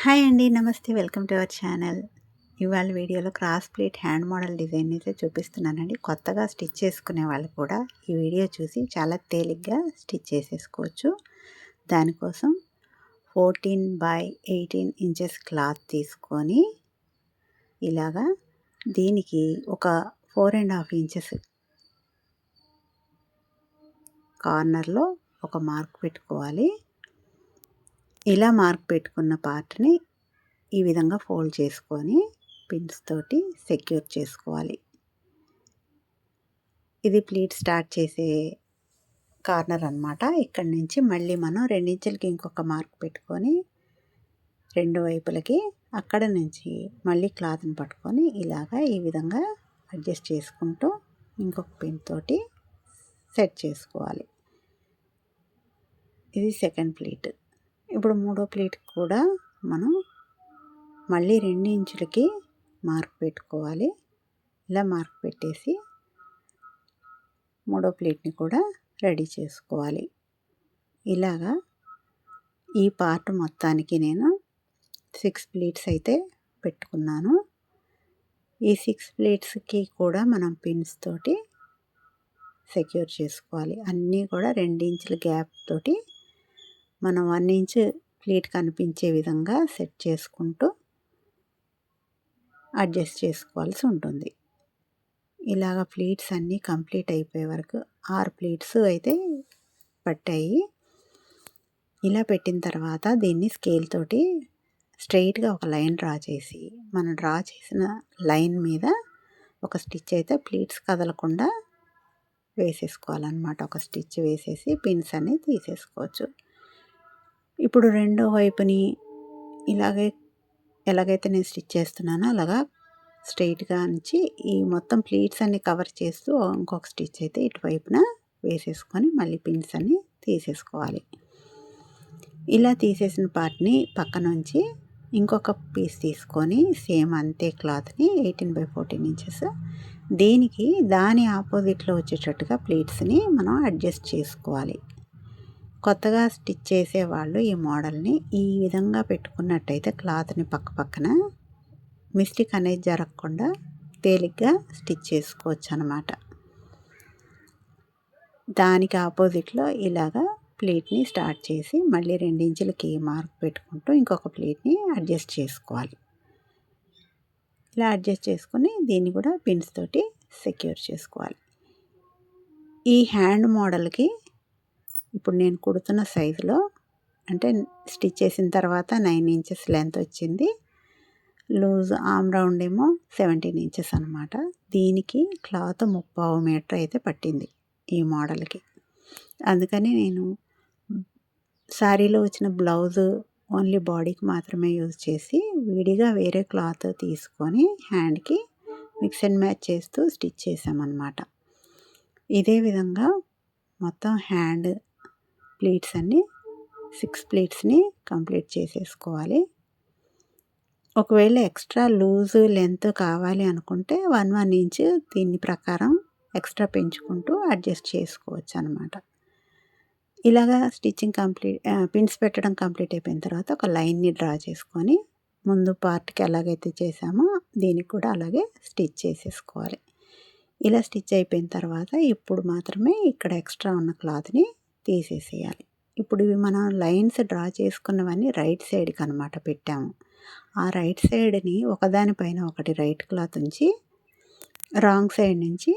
Hi అండి. నమస్తే. Welcome to our channel. ఇవాళ వీడియోలో cross plate hand model design అయితే చూపిస్తున్నానండి. కొత్తగా స్టిచ్ చేసుకునే వాళ్ళు కూడా ఈ వీడియో చూసి చాలా తేలిగ్గా స్టిచ్ చేసేసుకోవచ్చు. దానికోసం 14/18 ఇంచెస్ క్లాత్ తీసుకొని ఇలాగా దీనికి ఒక 4.5 ఇంచెస్ కార్నర్లో ఒక మార్క్ పెట్టుకోవాలి. ఇలా మార్క్ పెట్టుకున్న పార్ట్ని ఈ విధంగా ఫోల్డ్ చేసుకొని పిన్స్ తోటి సెక్యూర్ చేసుకోవాలి. ఇది ప్లీట్ స్టార్ట్ చేసే కార్నర్ అన్నమాట. ఇక్కడి నుంచి మళ్ళీ మనం 2 ఇంచులకి ఇంకొక మార్క్ పెట్టుకొని రెండు వైపులకి అక్కడ నుంచి మళ్ళీ క్లాత్ని పట్టుకొని ఇలాగా ఈ విధంగా అడ్జస్ట్ చేసుకుంటూ ఇంకొక పిన్ తోటి సెట్ చేసుకోవాలి. ఇది సెకండ్ ప్లీట్. ఇప్పుడు మూడో ప్లీట్ కూడా మనం మళ్ళీ 2 ఇంచులకి మార్క్ పెట్టుకోవాలి. ఇలా మార్క్ పెట్టేసి మూడో ప్లీట్ని కూడా రెడీ చేసుకోవాలి. ఇలాగా ఈ పార్ట్ మొత్తానికి నేను 6 ప్లీట్స్ అయితే పెట్టుకున్నాను. ఈ 6 ప్లీట్స్కి కూడా మనం పిన్స్ తోటి సెక్యూర్ చేసుకోవాలి. అన్నీ కూడా 2 ఇంచుల గ్యాప్ తోటి మనం 1 ఇంచ్ ప్లీట్ కనిపించే విధంగా సెట్ చేసుకుంటూ అడ్జస్ట్ చేసుకోవాల్సి ఉంటుంది. ఇలాగ ప్లీట్స్ అన్నీ కంప్లీట్ అయిపోయే వరకు 6 ప్లీట్స్ అయితే పట్టాయి. ఇలా పెట్టిన తర్వాత దీన్ని స్కేల్ తోటి స్ట్రైట్గా ఒక లైన్ డ్రా చేసి మనం డ్రా చేసిన లైన్ మీద ఒక స్టిచ్ అయితే ప్లీట్స్ కదలకుండా వేసేసుకోవాలన్నమాట. ఒక స్టిచ్ వేసేసి పిన్స్ అన్ని తీసేసుకోవచ్చు. ఇప్పుడు రెండో వైపుని ఎలాగైతే నేను స్టిచ్ చేస్తున్నానో అలాగా స్ట్రైట్గా నుంచి ఈ మొత్తం ప్లీట్స్ అన్ని కవర్ చేస్తూ ఇంకొక స్టిచ్ అయితే ఇటువైపున వేసేసుకొని మళ్ళీ పిన్స్ అన్ని తీసేసుకోవాలి. ఇలా తీసేసిన పార్ట్ని పక్క నుంచి ఇంకొక పీస్ తీసుకొని సేమ్ అంతే క్లాత్ని 18/14 ఇంచెస్ దీనికి దాని ఆపోజిట్లో వచ్చేటట్టుగా ప్లీట్స్ని మనం అడ్జస్ట్ చేసుకోవాలి. కొత్తగా స్టిచ్ చేసేవాళ్ళు ఈ మోడల్ని ఈ విధంగా పెట్టుకున్నట్టయితే క్లాత్ని పక్కన మిస్టేక్ అనేది జరగకుండా తేలిగ్గా స్టిచ్ చేసుకోవచ్చు అన్నమాట. దానికి ఆపోజిట్లో ఇలాగా ప్లీట్ని స్టార్ట్ చేసి మళ్ళీ 2 ఇంచులకి మార్క్ పెట్టుకుంటూ ఇంకొక ప్లీట్ని అడ్జస్ట్ చేసుకోవాలి. ఇలా అడ్జస్ట్ చేసుకుని దీన్ని కూడా పిన్స్ తోటి సెక్యూర్ చేసుకోవాలి. ఈ హ్యాండ్ మోడల్కి ఇప్పుడు నేను కుడుతున్న సైజులో అంటే స్టిచ్ చేసిన తర్వాత 9 ఇంచెస్ లెంత్ వచ్చింది. లూజ్ ఆమ్ రౌండ్ ఏమో 17 ఇంచెస్ అనమాట. దీనికి క్లాత్ 3/4 మీటర్ అయితే పట్టింది ఈ మోడల్కి. అందుకని నేను శారీలో వచ్చిన బ్లౌజు ఓన్లీ బాడీకి మాత్రమే యూజ్ చేసి విడిగా వేరే క్లాత్ తీసుకొని హ్యాండ్కి మిక్స్ అండ్ మ్యాచ్ చేస్తూ స్టిచ్ చేసామన్నమాట. ఇదే విధంగా మొత్తం హ్యాండ్ ప్లీట్స్ అన్ని 6 ప్లీట్స్ని కంప్లీట్ చేసేసుకోవాలి. ఒకవేళ ఎక్స్ట్రా లూజు లెంత్ కావాలి అనుకుంటే 1 ఇంచ్ దీని ప్రకారం ఎక్స్ట్రా పెంచుకుంటూ అడ్జస్ట్ చేసుకోవచ్చు అనమాట. ఇలాగా స్టిచ్చింగ్ పిన్స్ పెట్టడం కంప్లీట్ అయిపోయిన తర్వాత ఒక లైన్ని డ్రా చేసుకొని ముందు పార్ట్కి ఎలాగైతే చేసామో దీనికి కూడా అలాగే స్టిచ్ చేసేసుకోవాలి. ఇలా స్టిచ్ అయిపోయిన తర్వాత ఇప్పుడు మాత్రమే ఇక్కడ ఎక్స్ట్రా ఉన్న క్లాత్ని తీసేసేయాలి. ఇప్పుడు ఇవి మనం లైన్స్ డ్రా చేసుకున్నవన్నీ రైట్ సైడ్కి అనమాట పెట్టాము. ఆ రైట్ సైడ్ని ఒకదానిపైన ఒకటి రైట్ క్లాత్ ఉంచి రాంగ్ సైడ్ నుంచి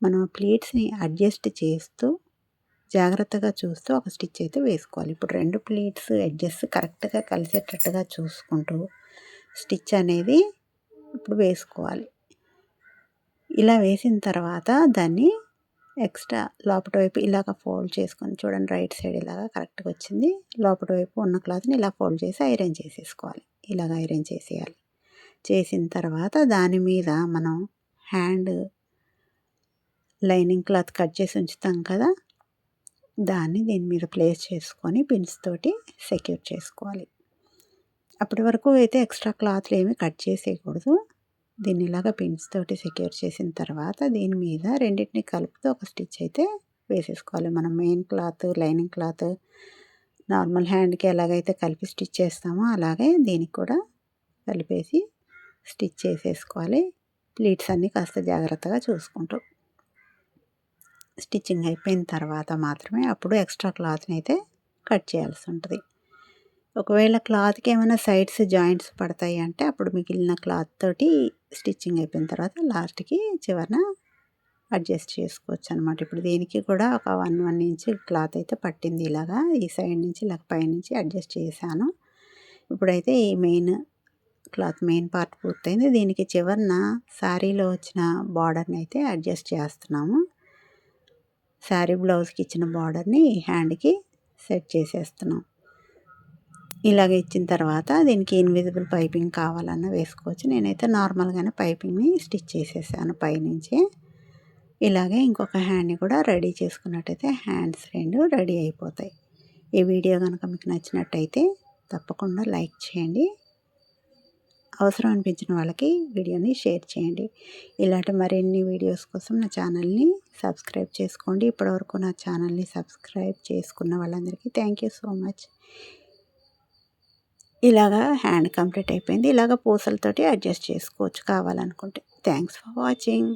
మనం ప్లీట్స్ని అడ్జస్ట్ చేస్తూ జాగ్రత్తగా చూస్తూ ఒక స్టిచ్ అయితే వేసుకోవాలి. ఇప్పుడు 2 ప్లీట్స్ ఎడ్జెస్ కరెక్ట్గా కలిసేటట్టుగా చూసుకుంటూ స్టిచ్ అనేది ఇప్పుడు వేసుకోవాలి. ఇలా వేసిన తర్వాత దాన్ని ఎక్స్ట్రా లోపటి వైపు ఇలాగ ఫోల్డ్ చేసుకొని చూడండి, రైట్ సైడ్ ఇలాగా కరెక్ట్గా వచ్చింది. లోపటి వైపు ఉన్న క్లాత్ని ఇలా ఫోల్డ్ చేసి ఐరన్ చేసేసుకోవాలి. ఇలాగ ఐరన్ చేసేయాలి. చేసిన తర్వాత దాని మీద మనం హ్యాండ్ లైనింగ్ క్లాత్ కట్ చేసి ఉంచుతాం కదా, దాన్ని దీని మీద ప్లేస్ చేసుకొని పిన్స్ తోటి సెక్యూర్ చేసుకోవాలి. అప్పటి వరకు అయితే ఎక్స్ట్రా క్లాత్లు ఏమి కట్ చేసేయకూడదు. దీన్ని ఇలాగ పిన్స్ తోటి సెక్యూర్ చేసిన తర్వాత దీని మీద రెండింటిని కలుపుతూ ఒక స్టిచ్ అయితే వేసేసుకోవాలి. మనం main cloth lining cloth normal హ్యాండ్కి ఎలాగైతే కలిపి స్టిచ్ చేస్తామో అలాగే దీనికి కూడా కలిపేసి స్టిచ్ చేసేసుకోవాలి. ప్లీట్స్ అన్నీ కాస్త జాగ్రత్తగా చూసుకుంటూ స్టిచ్చింగ్ అయిపోయిన తర్వాత మాత్రమే అప్పుడు ఎక్స్ట్రా క్లాత్ని అయితే కట్ చేయాల్సి ఉంటుంది. ఒకవేళ క్లాత్కి ఏమైనా సైడ్స్ జాయింట్స్ పడతాయి అంటే అప్పుడు మిగిలిన క్లాత్ తోటి స్టిచ్చింగ్ అయిపోయిన తర్వాత లాస్ట్కి చివరన అడ్జస్ట్ చేసుకోవచ్చు అనమాట. ఇప్పుడు దీనికి కూడా ఒక 1 ఇంచ్ క్లాత్ అయితే పట్టింది. ఇలాగా ఈ సైడ్ నుంచి ఇలాగ పైనుంచి అడ్జస్ట్ చేశాను. ఇప్పుడైతే ఈ మెయిన్ పార్ట్ పూర్తయింది. దీనికి చివరన శారీలో వచ్చిన బార్డర్ని అయితే అడ్జస్ట్ చేస్తున్నాము. శారీ బ్లౌజ్కి ఇచ్చిన బార్డర్ని హ్యాండ్కి సెట్ చేసేస్తున్నాం. ఇలాగ ఇచ్చిన తర్వాత దీనికి ఇన్విజిబుల్ పైపింగ్ కావాలన్నా వేసుకోవచ్చు. నేనైతే నార్మల్గానే పైపింగ్ని స్టిచ్ చేసేసాను పైనుంచి. ఇలాగే ఇంకొక హ్యాండ్ని కూడా రెడీ చేసుకున్నట్టయితే హ్యాండ్స్ 2 రెడీ అయిపోతాయి. ఈ వీడియో కనుక మీకు నచ్చినట్టయితే తప్పకుండా లైక్ చేయండి. అవసరం అనిపించిన వాళ్ళకి వీడియోని షేర్ చేయండి. ఇలాంటి మరిన్ని వీడియోస్ కోసం నా ఛానల్ని సబ్స్క్రైబ్ చేసుకోండి. ఇప్పటివరకు నా ఛానల్ని సబ్స్క్రైబ్ చేసుకున్న వాళ్ళందరికీ థ్యాంక్ యూ సో మచ్. ఇలాగా హ్యాండ్ కంప్లీట్ అయిపోయింది. ఇలాగ పూసలతోటి అడ్జస్ట్ చేసుకోవచ్చు కావాలనుకుంటే. Thanks for watching.